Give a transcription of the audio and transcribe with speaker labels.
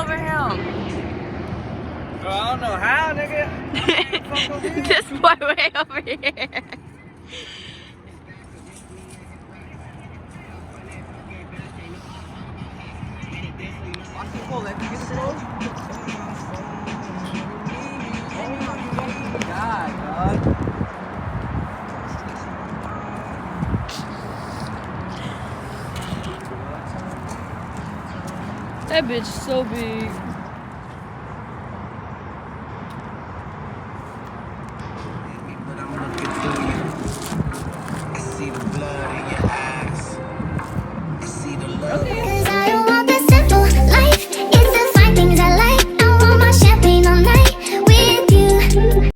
Speaker 1: over him.
Speaker 2: Bro, I don't know how, nigga.
Speaker 1: This boy way over here.
Speaker 2: God, dog.
Speaker 1: That bitch is so big.